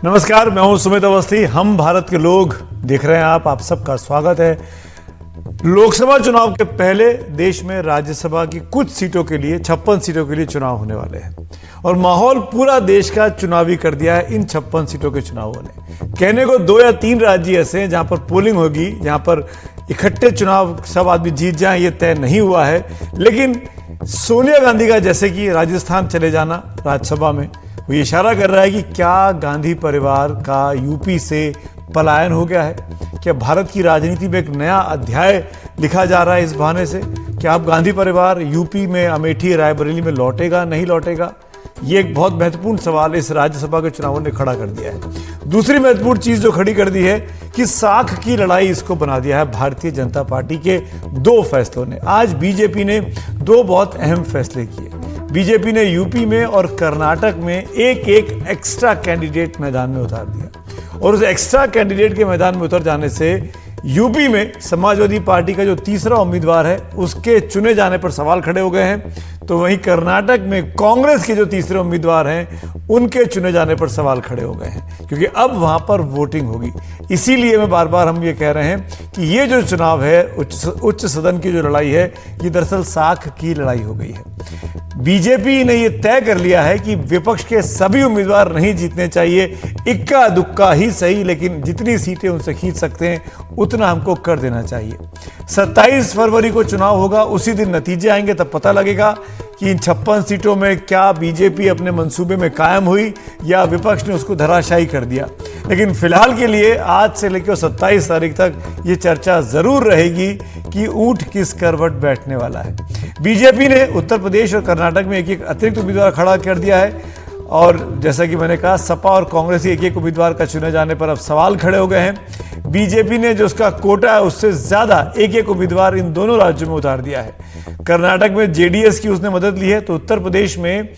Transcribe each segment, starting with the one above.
नमस्कार, मैं हूं सुमित अवस्थी। हम भारत के लोग देख रहे हैं आप सबका स्वागत है। लोकसभा चुनाव के पहले देश में राज्यसभा की कुछ सीटों के लिए 56 सीटों के लिए चुनाव होने वाले हैं और माहौल पूरा देश का चुनावी कर दिया है इन 56 सीटों के चुनावों ने। कहने को 2 या 3 राज्य ऐसे हैं जहां पर पोलिंग होगी, जहां पर इकट्ठे चुनाव सब आदमी जीत जाएं, ये तय नहीं हुआ है। लेकिन सोनिया गांधी का जैसे कि राजस्थान चले जाना राज्यसभा में, वो ये इशारा कर रहा है कि क्या गांधी परिवार का यूपी से पलायन हो गया है, क्या भारत की राजनीति में एक नया अध्याय लिखा जा रहा है इस बहाने से। क्या अब गांधी परिवार यूपी में अमेठी रायबरेली में लौटेगा, नहीं लौटेगा, ये एक बहुत महत्वपूर्ण सवाल इस राज्यसभा के चुनावों ने खड़ा कर दिया है। दूसरी महत्वपूर्ण चीज जो खड़ी कर दी है कि साख की लड़ाई इसको बना दिया है भारतीय जनता पार्टी के 2 फैसलों ने। आज बीजेपी ने 2 बहुत अहम फैसले किए। बीजेपी ने यूपी में और कर्नाटक में एक एक्स्ट्रा कैंडिडेट मैदान में उतार दिया और उस एक्स्ट्रा कैंडिडेट के मैदान में उतर जाने से यूपी में समाजवादी पार्टी का जो तीसरा उम्मीदवार है उसके चुने जाने पर सवाल खड़े हो गए हैं, तो वहीं कर्नाटक में कांग्रेस के जो तीसरे उम्मीदवार हैं उनके चुने जाने पर सवाल खड़े हो गए हैं, क्योंकि अब वहां पर वोटिंग होगी। इसीलिए मैं बार बार हम ये कह रहे हैं कि ये जो चुनाव है, उच्च सदन की जो लड़ाई है, ये दरअसल साख की लड़ाई हो गई है। बीजेपी ने ये तय कर लिया है कि विपक्ष के सभी उम्मीदवार नहीं जीतने चाहिए, इक्का दुक्का ही सही, लेकिन जितनी सीटें उनसे खींच सकते हैं उतना हमको कर देना चाहिए। 27 फरवरी को चुनाव होगा, उसी दिन नतीजे आएंगे, तब पता लगेगा कि इन 56 सीटों में क्या बीजेपी अपने मंसूबे में कायम हुई या विपक्ष ने उसको धराशायी कर दिया। लेकिन फिलहाल के लिए आज से लेकर 27 तारीख तक ये चर्चा जरूर रहेगी कि ऊंट किस करवट बैठने वाला है। बीजेपी ने उत्तर प्रदेश और कर्नाटक में एक अतिरिक्त उम्मीदवार खड़ा कर दिया है और जैसा कि मैंने कहा, सपा और कांग्रेस एक उम्मीदवार का चुने जाने पर अब सवाल खड़े हो गए हैं। बीजेपी ने जो उसका कोटा है उससे ज्यादा एक उम्मीदवार इन दोनों राज्यों में उतार दिया है। कर्नाटक में जेडीएस की उसने मदद ली है, तो उत्तर प्रदेश में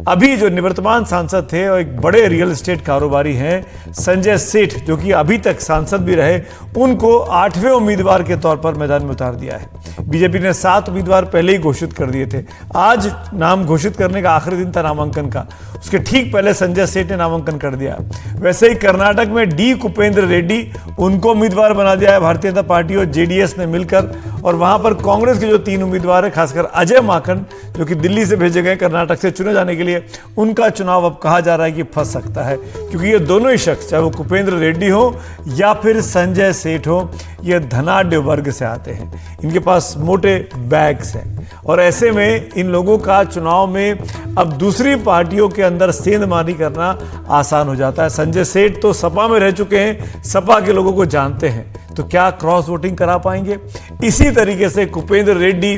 अभी जो निवर्तमान सांसद थे और एक बड़े रियल एस्टेट कारोबारी हैं संजय सेठ, जो कि अभी तक सांसद भी रहे, उनको 8वें उम्मीदवार के तौर पर मैदान में उतार दिया है। बीजेपी ने 7 उम्मीदवार पहले ही घोषित कर दिए थे। आज नाम घोषित करने का आखिरी दिन था नामांकन का, उसके ठीक पहले संजय सेठ ने नामांकन कर दिया। वैसे ही कर्नाटक में डी कुपेंद्र रेड्डी, उनको उम्मीदवार बना दिया है भारतीय जनता पार्टी और जेडीएस ने मिलकर, और वहां पर कांग्रेस के जो 3 उम्मीदवार है, खासकर अजय माकन जो कि दिल्ली से भेजे गए कर्नाटक से चुने जाने के लिए, उनका चुनाव अब कहा जा रहा है कि फंस सकता है, क्योंकि ये दोनों ही शख्स, चाहे वो कुपेंद्र रेड्डी हो या फिर संजय सेठ हो, ये धनाढ्य वर्ग से आते हैं, इनके पास मोटे बैग्स हैं और ऐसे में इन लोगों का चुनाव में अब दूसरी पार्टियों के अंदर सेंधमारी करना आसान हो जाता है। संजय सेठ तो सपा में रह चुके हैं, सपा के लोगों को जानते हैं, तो क्या क्रॉस वोटिंग करा पाएंगे। इसी तरीके से कुपेंद्र रेड्डी,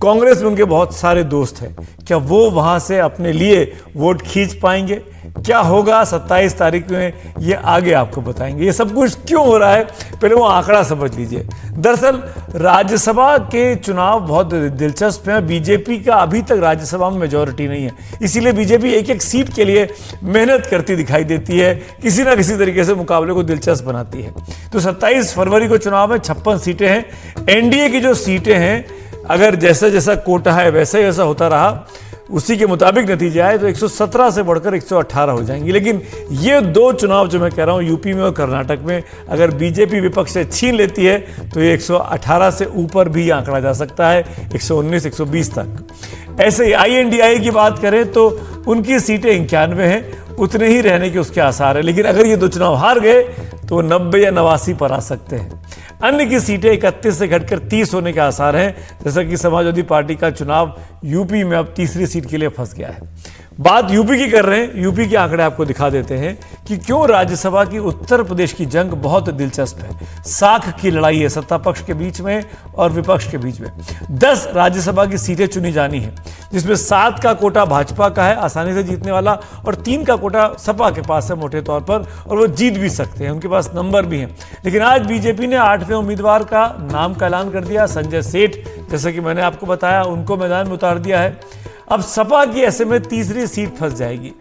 कांग्रेस में उनके बहुत सारे दोस्त हैं, क्या वो वहां से अपने लिए वोट खींच पाएंगे। क्या होगा 27 तारीख में, ये आगे आपको बताएंगे। ये सब कुछ क्यों हो रहा है, पहले वो आंकड़ा समझ लीजिए। दरअसल राज्यसभा के चुनाव बहुत दिलचस्प हैं। बीजेपी का अभी तक राज्यसभा में मेजॉरिटी नहीं है, इसीलिए बीजेपी एक सीट के लिए मेहनत करती दिखाई देती है, किसी ना किसी तरीके से मुकाबले को दिलचस्प बनाती है। तो 27 फरवरी को चुनाव में 56 सीटें हैं। एनडीए की जो सीटें हैं, अगर जैसा जैसा कोटा है वैसा ही वैसा होता रहा, उसी के मुताबिक नतीजे आए, तो 117 से बढ़कर 118 हो जाएंगी। लेकिन ये 2 चुनाव जो मैं कह रहा हूं, यूपी में और कर्नाटक में, अगर बीजेपी विपक्ष से छीन लेती है तो ये 118 से ऊपर भी आंकड़ा जा सकता है, 119, 120 तक। ऐसे ही आईएनडीआई की बात करें तो उनकी सीटें 91 हैं, उतने ही रहने के उसके आसार है। लेकिन अगर ये 2 चुनाव हार गए तो 90 या 89 पर आ सकते हैं। अन्य की सीटें 31 से घटकर 30 होने के आसार हैं, जैसा कि समाजवादी पार्टी का चुनाव यूपी में अब तीसरी सीट के लिए फंस गया है। बात यूपी की कर रहे हैं, यूपी के आंकड़े आपको दिखा देते हैं कि क्यों राज्यसभा की उत्तर प्रदेश की जंग बहुत दिलचस्प है। साख की लड़ाई है सत्ता पक्ष के बीच में और विपक्ष के बीच में। 10 राज्यसभा की सीटें चुनी जानी है, जिसमें 7 का कोटा भाजपा का है आसानी से जीतने वाला, और 3 का कोटा सपा के पास है मोटे तौर पर, और वो जीत भी सकते हैं, उनके पास नंबर भी हैं। लेकिन आज बीजेपी ने 8वें उम्मीदवार का नाम का ऐलान कर दिया, संजय सेठ, जैसा कि मैंने आपको बताया, उनको मैदान में उतार दिया है। अब सपा की ऐसे में तीसरी सीट फंस जाएगी।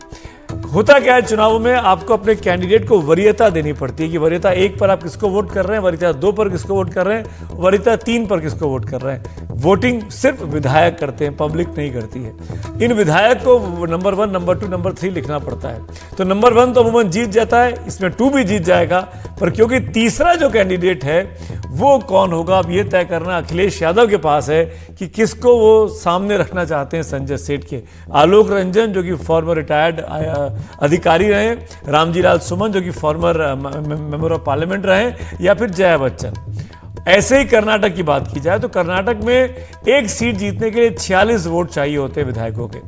होता क्या है, चुनावों में आपको अपने कैंडिडेट को वरीयता देनी पड़ती है कि वरीयता 1 पर आप किसको वोट कर रहे हैं, वरीयता 2 पर किसको वोट कर रहे हैं, वरीयता 3 पर किसको वोट कर रहे हैं। वोटिंग सिर्फ विधायक करते हैं, पब्लिक नहीं करती है। इन विधायक को नंबर 1, नंबर 2, नंबर 3 लिखना पड़ता है। तो नंबर 1 तो अमूमन जीत जाता है, इसमें 2 भी जीत जाएगा, पर क्योंकि तीसरा जो कैंडिडेट है वो कौन होगा, अब ये तय करना अखिलेश यादव के पास है कि किसको वो सामने रखना चाहते हैं। संजय सेठ के आलोक रंजन जो कि फॉर्मर रिटायर्ड अधिकारी रहे, रामजी लाल सुमन जो कि फॉर्मर मेंबर ऑफ पार्लियामेंट रहे, या फिर जया बच्चन। ऐसे ही कर्नाटक की बात की जाए तो कर्नाटक में एक सीट जीतने के लिए 46 वोट चाहिए होते हैं विधायकों के।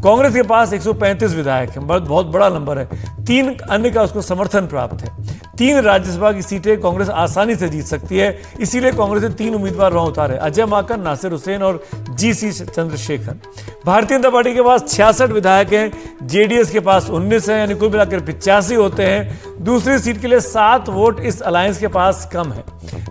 कांग्रेस के पास 135 विधायक हैं, बहुत बड़ा नंबर है। 3 अन्य का उसको समर्थन प्राप्त है। 3 राज्यसभा की सीटें कांग्रेस आसानी से जीत सकती है, इसीलिए कांग्रेस ने 3 उम्मीदवार वहां उतारे, अजय माकन, नासिर हुसैन और जीसी चंद्रशेखर। भारतीय जनता पार्टी के पास 66 विधायक हैं, जेडीएस के पास 19 हैं, यानी कुल मिलाकर 85 होते हैं। दूसरी सीट के लिए 7 वोट इस अलायंस के पास कम है,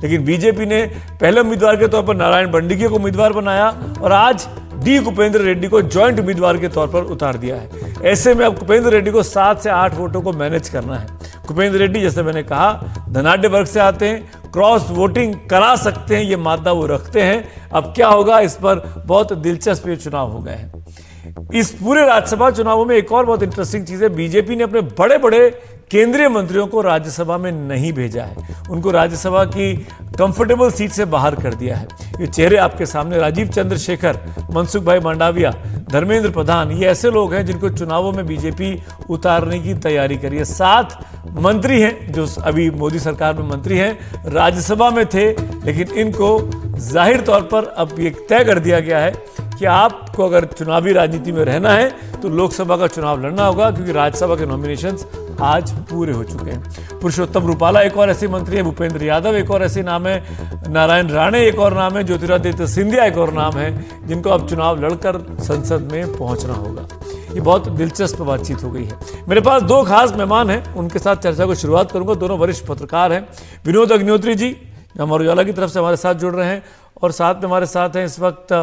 लेकिन बीजेपी ने पहले उम्मीदवार के तौर पर नारायण बंडिगे को उम्मीदवार बनाया और आज डी कुपेंद्र रेड्डी को ज्वाइंट उम्मीदवार के तौर पर उतार दिया है। ऐसे में अब कुपेंद्र रेड्डी को 7 से 8 वोटों को मैनेज करना है। कुपेंद्र रेड्डी, जैसे मैंने कहा, धनाढ्य वर्ग से आते हैं, क्रॉस वोटिंग करा सकते हैं, ये मादा वो रखते हैं। अब क्या होगा, इस पर बहुत दिलचस्प ये चुनाव हो गए हैं। इस पूरे राज्यसभा चुनावों में एक और बहुत इंटरेस्टिंग चीज है, बीजेपी ने अपने बड़े बड़े केंद्रीय मंत्रियों को राज्यसभा में नहीं भेजा है, उनको राज्यसभा की कंफर्टेबल सीट से बाहर कर दिया है। ये चेहरे आपके सामने, राजीव चंद्रशेखर, मनसुख भाई मांडविया, धर्मेंद्र प्रधान, ये ऐसे लोग हैं जिनको चुनावों में बीजेपी उतारने की तैयारी करी है। 7 मंत्री हैं जो अभी मोदी सरकार में मंत्री हैं, राज्यसभा में थे, लेकिन इनको जाहिर तौर पर अब ये तय कर दिया गया है कि आपको अगर चुनावी राजनीति में रहना है तो लोकसभा का चुनाव लड़ना होगा, क्योंकि राज्यसभा के नॉमिनेशंस आज पूरे हो चुके हैं। पुरुषोत्तम रूपाला एक और ऐसे मंत्री है, भूपेंद्र यादव एक और ऐसे नाम है, नारायण राणे एक और नाम है, ज्योतिरादित्य सिंधिया एक और नाम है, जिनको अब चुनाव लड़कर संसद में पहुंचना होगा। ये बहुत दिलचस्प बातचीत हो गई है। मेरे पास 2 खास मेहमान हैं, उनके साथ चर्चा को शुरुआत करूंगा। दोनों वरिष्ठ पत्रकार हैं। विनोद अग्निहोत्री जी अमर उजाला की तरफ से हमारे साथ जुड़ रहे हैं, और साथ में हमारे साथ हैं इस वक्त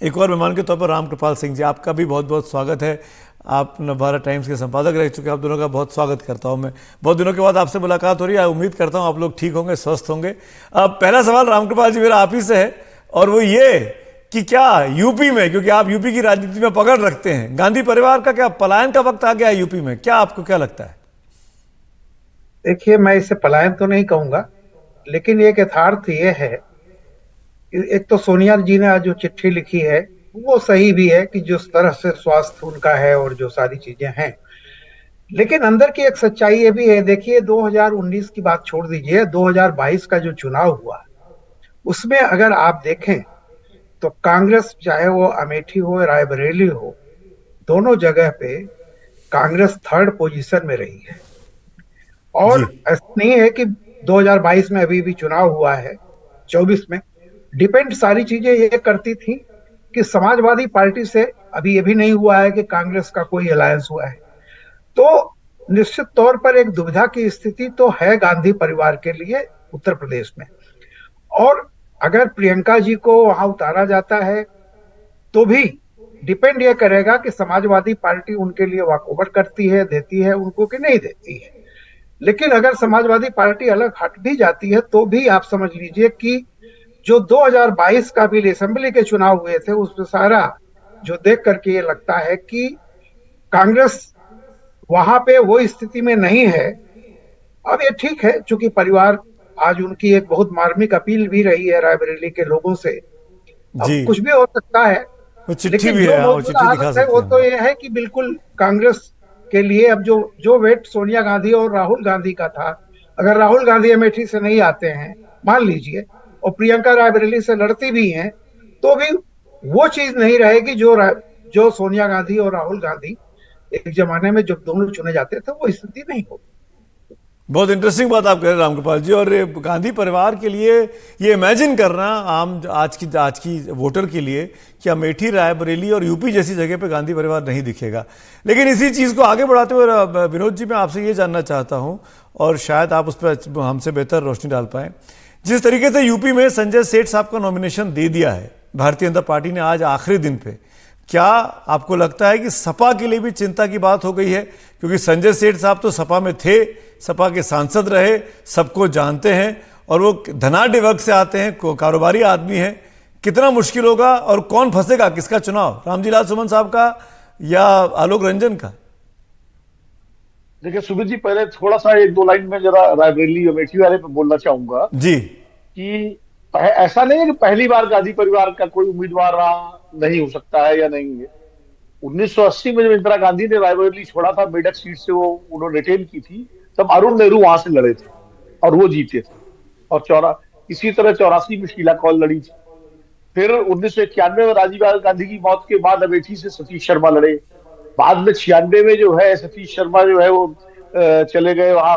एक और मेहमान के तौर पर रामकृपाल सिंह जी। आपका भी बहुत बहुत स्वागत है। आप नवभारत टाइम्स के संपादक रह चुके हैं, आप दोनों का बहुत स्वागत करता हूं मैं। बहुत दिनों के बाद आपसे मुलाकात हो रही है, उम्मीद करता हूं आप लोग ठीक होंगे, स्वस्थ होंगे। अब पहला सवाल रामकृपाल जी मेरा आप ही से है, और वो ये कि क्या यूपी में, क्योंकि आप यूपी की राजनीति में पकड़ रखते हैं, गांधी परिवार का क्या पलायन का वक्त आ गया है यूपी में? क्या आपको क्या लगता है? देखिए, मैं इसे पलायन तो नहीं कहूंगा, लेकिन एक यथार्थ ये है, एक तो सोनिया जी ने आज जो चिट्ठी लिखी है वो सही भी है कि जिस तरह से स्वास्थ्य उनका है और जो सारी चीजें हैं, लेकिन अंदर की एक सच्चाई ये भी है। देखिए, 2019 की बात छोड़ दीजिए, 2022 का जो चुनाव हुआ उसमें अगर आप देखें तो कांग्रेस, चाहे वो अमेठी हो, रायबरेली हो, दोनों जगह पे कांग्रेस 3rd पोजीशन में रही है। और ऐसा नहीं है कि 2022 में अभी भी चुनाव हुआ है, 24 में डिपेंड सारी चीजें ये करती थी कि समाजवादी पार्टी से अभी ये भी नहीं हुआ है कि कांग्रेस का कोई अलायंस हुआ है। तो निश्चित तौर पर एक दुविधा की स्थिति तो है गांधी परिवार के लिए उत्तर प्रदेश में। और अगर प्रियंका जी को वहां उतारा जाता है तो भी डिपेंड ये करेगा कि समाजवादी पार्टी उनके लिए वॉकओवर करती है, देती है उनको कि नहीं देती है। लेकिन अगर समाजवादी पार्टी अलग हट भी जाती है तो भी आप समझ लीजिए कि जो 2022 का भी असेंबली के चुनाव हुए थे उसमें सारा जो देख करके ये लगता है कि कांग्रेस वहां पे वो स्थिति में नहीं है। अब ये ठीक है, चूंकि परिवार आज उनकी एक बहुत मार्मिक अपील भी रही है रायबरेली के लोगों से, अब कुछ भी हो सकता है। लेकिन जो हालत है वो तो ये है कि बिल्कुल कांग्रेस के लिए अब जो वेट सोनिया गांधी और राहुल गांधी का था, अगर राहुल गांधी अमेठी से नहीं आते हैं मान लीजिए, और प्रियंका रायबरेली से लड़ती भी हैं, तो भी वो चीज नहीं रहेगी जो सोनिया गांधी और राहुल गांधी एक जमाने में जब दोनों चुने जाते थे वो स्थिति नहीं होगी। बहुत इंटरेस्टिंग बात आप कह रहे हैं रामकृपाल जी। और गांधी परिवार के लिए ये इमेजिन करना आम आज की वोटर के लिए कि अमेठी, रायबरेली और यूपी जैसी जगह पे गांधी परिवार नहीं दिखेगा। लेकिन इसी चीज़ को आगे बढ़ाते हुए विनोद जी, मैं आपसे ये जानना चाहता हूँ, और शायद आप उस पर हमसे बेहतर रोशनी डाल पाएँ। जिस तरीके से यूपी में संजय सेठ साहब का नॉमिनेशन दे दिया है भारतीय जनता पार्टी ने आज आखिरी दिन पे, क्या आपको लगता है कि सपा के लिए भी चिंता की बात हो गई है? क्योंकि संजय सेठ साहब तो सपा में थे, सपा के सांसद रहे, सबको जानते हैं और वो धनाढ़ वर्ग से आते हैं, कारोबारी आदमी हैं। कितना मुश्किल होगा और कौन फंसेगा? किसका चुनाव, रामजी लाल सुमन साहब का या आलोक रंजन का? देखिए सुमित जी, पहले थोड़ा सा एक दो लाइन में जरा रायबरेली अमेठी वाले पे बोलना चाहूंगा जी। कि ऐसा नहीं है कि पहली बार गांधी परिवार का कोई उम्मीदवार रहा नहीं हो सकता है या नहीं है। 1980 में जब इंदिरा गांधी ने रायबरेली छोड़ा था, मेडक सीट से वो उन्होंने रिटेन की थी, तब अरुण नेहरू वहां से लड़े थे और वो जीते थे। और इसी तरह 84 में शीला कौल लड़ी थी। फिर 1991 में राजीव गांधी की मौत के बाद अमेठी से सतीश शर्मा लड़े। बाद में 96 में जो है सतीश शर्मा जो है वो चले गए वहां,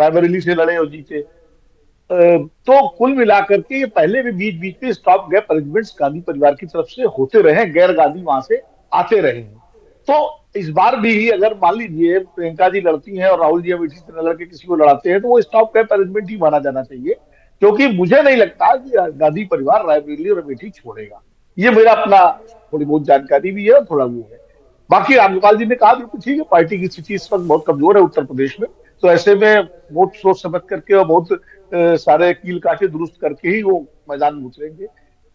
रायबरेली से लड़े और जीते। तो कुल मिलाकर के ये पहले भी बीच बीच में स्टॉप गैप अरेंजमेंट्स गांधी परिवार की तरफ से होते रहे, गैर गांधी वहां से आते रहे हैं। तो इस बार भी अगर मान लीजिए प्रियंका जी लड़ती हैं और राहुल जी अमेठी से न लड़के किसी को लड़ाते हैं, तो वो स्टॉप गैप अरेंजमेंट ही माना जाना चाहिए, क्योंकि मुझे नहीं लगता कि गांधी परिवार रायबरेली और अमेठी छोड़ेगा। ये मेरा अपना थोड़ी बहुत जानकारी भी है और थोड़ा वो है। बाकी रामगोपाल जी ने कहा बिल्कुल ठीक है, पार्टी की स्थिति इस वक्त बहुत कमजोर है उत्तर प्रदेश में, तो ऐसे में बहुत सोच समझ करके और बहुत सारे कील काटे दुरुस्त करके ही वो मैदान में उतरेंगे।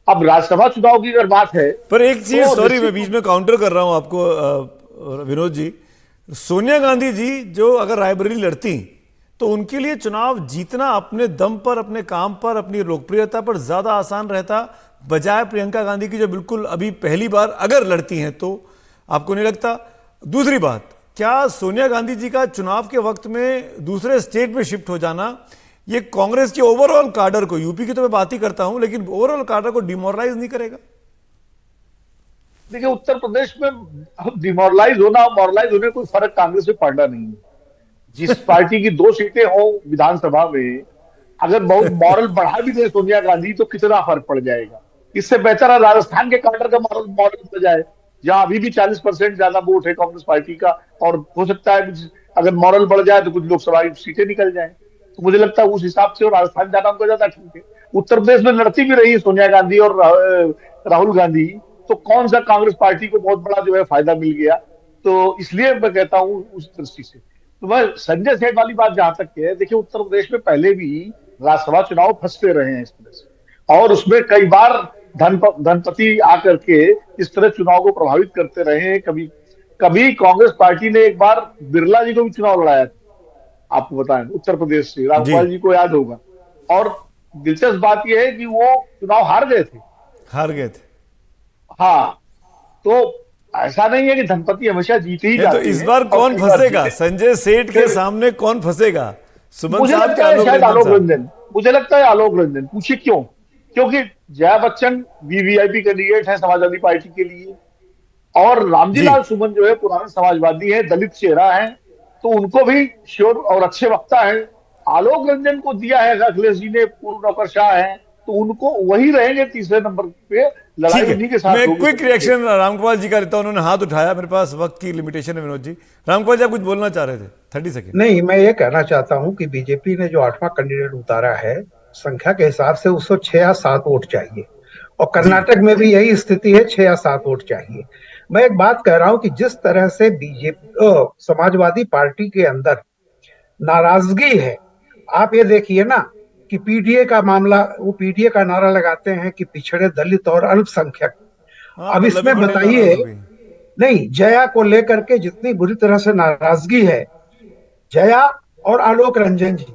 अब राज्यसभा चुनाव की अगर बात है, पर एक चीज, तो सॉरी मैं बीच में काउंटर कर रहा हूं आपको विनोद जी, सोनिया गांधी जी जो अगर रायबरेली लड़ती तो उनके लिए चुनाव जीतना अपने दम पर, अपने काम पर, अपनी लोकप्रियता पर ज्यादा आसान रहता, बजाय प्रियंका गांधी की जो बिल्कुल अभी पहली बार अगर लड़ती हैं। तो आपको नहीं लगता? दूसरी बात, क्या सोनिया गांधी जी का चुनाव के वक्त में दूसरे स्टेट में शिफ्ट हो जाना ये कांग्रेस के ओवरऑल कार्डर को, यूपी की तो मैं बात ही करता हूं, लेकिन ओवरऑल कार्डर को डिमोरलाइज नहीं करेगा? देखिए उत्तर प्रदेश में डिमोरलाइज होना और मॉरलाइज होने कोई फर्क कांग्रेस में पड़ना नहीं है। जिस पार्टी की 2 सीटें हो विधानसभा में, अगर बहुत मॉरल बढ़ा भी दे सोनिया गांधी तो कितना फर्क पड़ जाएगा। इससे बेहतर है राजस्थान के काडर का मॉरल बढ़ जाए, जहां अभी भी 40% ज्यादा वोट है कांग्रेस पार्टी का, और हो सकता है अगर मॉरल बढ़ जाए तो कुछ लोकसभा सीटें निकल जाए। तो मुझे लगता है उस हिसाब से राजस्थान जाना उनको ज्यादा ठीक है। उत्तर प्रदेश में लड़ती भी रही सोनिया गांधी और राहुल गांधी, तो कौन सा कांग्रेस पार्टी को बहुत बड़ा जो है फायदा मिल गया। तो इसलिए मैं कहता हूं उस दृष्टि से। तो मैं संजय सेठ वाली बात जहां तक है, देखिए उत्तर प्रदेश में पहले भी राज्यसभा चुनाव फंसते रहे हैं इस तरह से, और उसमें कई बार धनपति आकर के इस तरह चुनाव को प्रभावित करते रहे हैं। कभी कभी कांग्रेस पार्टी ने एक बार बिरला जी को भी चुनाव लड़ाया था, आपको बताएं, उत्तर प्रदेश से, रामपाल जी को याद होगा। और दिलचस्प बात यह है कि वो चुनाव हार गए थे। हाँ, तो ऐसा नहीं है कि धनपति हमेशा जीते ही जाते हैं। तो इस बार कौन फंसेगा? संजय सेठ के सामने कौन फंसेगा? सुमन साहब के आलोक रंजन, मुझे लगता है आलोक रंजन। पूछिए क्यों? क्योंकि जया बच्चन वीवीआईपी कैंडिडेट है समाजवादी पार्टी के लिए, और रामजी लाल सुमन जो है पुराने समाजवादी है, दलित चेहरा है, तो उनको भी श्योर और अच्छे वक्ता है। आलोक रंजन को दिया है अखिलेश जी ने, पूर्व नौकरशाह है, तो उनको वही रहेंगे तीसरे नंबर पे, लड़ाई उन्हीं के साथ। मैं क्विक रिएक्शन रामगोपाल जी का लेता हूं, उन्होंने हाथ उठाया, मेरे पास वक्त की लिमिटेशन है। विनोद जी, रामगोपाल जी आप कुछ बोलना चाह रहे थे? 30 सेकंड। नहीं, मैं ये कहना चाहता हूं कि बीजेपी ने जो 8वां कैंडिडेट उतारा है, संख्या के हिसाब से उसको 6 या 7 वोट चाहिए, और कर्नाटक में भी यही स्थिति है, 6 या 7 वोट चाहिए। मैं एक बात कह रहा हूं कि जिस तरह से बीजेपी समाजवादी पार्टी के अंदर नाराजगी है, आप ये देखिए ना कि पीडीए का मामला, वो पीडीए का नारा लगाते हैं कि पिछड़े, दलित और अल्पसंख्यक। अब इसमें बताइए, नहीं, जया को लेकर के जितनी बुरी तरह से नाराजगी है, जया और आलोक रंजन जी,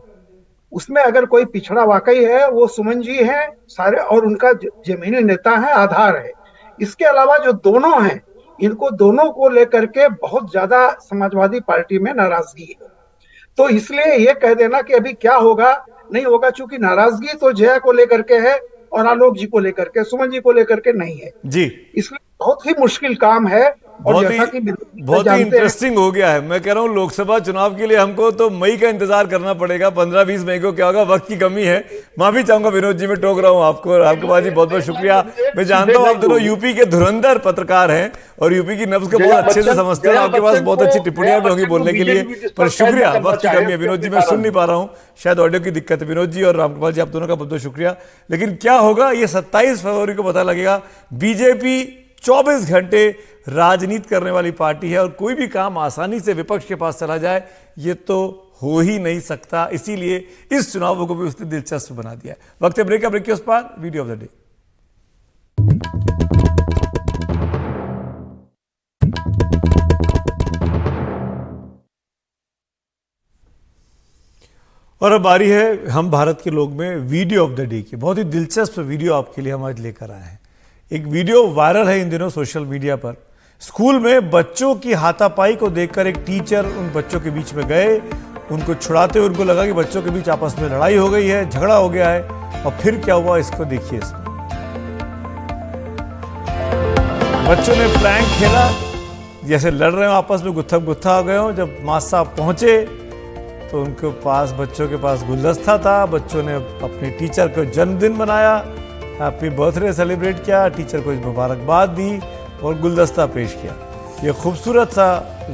उसमें अगर कोई पिछड़ा वाकई है वो सुमन जी हैं सारे, और उनका जमीनी नेता है, आधार है। इसके अलावा जो दोनों हैं, इनको दोनों को लेकर के बहुत ज्यादा समाजवादी पार्टी में नाराजगी है। तो इसलिए ये कह देना कि अभी क्या होगा नहीं होगा, चूंकि नाराजगी तो जया को लेकर के है और आलोक जी को लेकर के, सुमन जी को लेकर के नहीं है जी। इसलिए बहुत ही मुश्किल काम है। बहुत ही इंटरेस्टिंग हो गया है। मैं कह रहा हूं लोकसभा चुनाव के लिए हमको तो मई का इंतजार करना पड़ेगा, 15-20 मई को क्या होगा, वक्त की कमी है। माफी चाहूंगा विनोद जी, मैं टोक रहा हूं आपको। रामगोपाल जी बहुत बहुत शुक्रिया। मैं जानता हूं आप दोनों यूपी के धुरंधर पत्रकार हैं और यूपी की नब्ज को बहुत अच्छे से समझते हैं, आपके पास बहुत अच्छी टिप्पणियां भी होंगी बोलने के लिए, पर शुक्रिया, वक्त की कमी है। विनोद जी मैं सुन नहीं पा रहा हूँ, शायद ऑडियो की दिक्कत है। विनोद जी और रामगोपाल जी आप दोनों का बहुत बहुत शुक्रिया। लेकिन क्या होगा ये 27 फरवरी को पता लगेगा। बीजेपी 24 घंटे राजनीति करने वाली पार्टी है और कोई भी काम आसानी से विपक्ष के पास चला जाए ये तो हो ही नहीं सकता। इसीलिए इस चुनाव को भी उसने दिलचस्प बना दिया है। वक्त है ब्रेक का, ब्रेक के उस पार वीडियो ऑफ द डे। और अब बारी है हम भारत के लोग में वीडियो ऑफ द डे की। बहुत ही दिलचस्प वीडियो आपके लिए हम आज लेकर आए हैं। एक वीडियो वायरल है इन दिनों सोशल मीडिया पर। स्कूल में बच्चों की हाथापाई को देखकर एक टीचर उन बच्चों के बीच में गए, उनको छुड़ाते हुए उनको लगा कि बच्चों के बीच आपस में लड़ाई हो गई है, झगड़ा हो गया है। और फिर क्या हुआ इसको देखिए। इसमें बच्चों ने प्रैंक खेला, जैसे लड़ रहे हो आपस में, गुत्था गुत्था हो गए हो। जब मास्टर साहब पहुंचे तो उनके पास, बच्चों के पास गुलदस्ता था। बच्चों ने अपने टीचर को जन्मदिन मनाया, हैप्पी बर्थडे सेलिब्रेट किया, टीचर को मुबारकबाद दी और गुलदस्ता पेश किया। ये खूबसूरत सा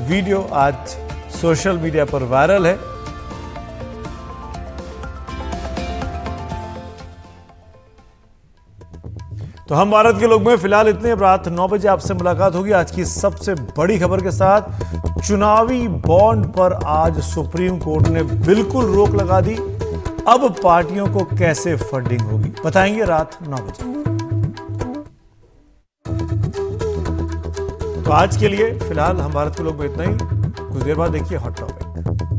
वीडियो आज सोशल मीडिया पर वायरल है। तो हम भारत के लोग में फिलहाल इतने। अब रात 9 बजे आपसे मुलाकात होगी आज की सबसे बड़ी खबर के साथ। चुनावी बॉन्ड पर आज सुप्रीम कोर्ट ने बिल्कुल रोक लगा दी। अब पार्टियों को कैसे फंडिंग होगी बताएंगे रात 9 बजे। तो आज के लिए फिलहाल हम भारत के लोग में इतना ही। कुछ देर बाद देखिए हॉट टॉपिक।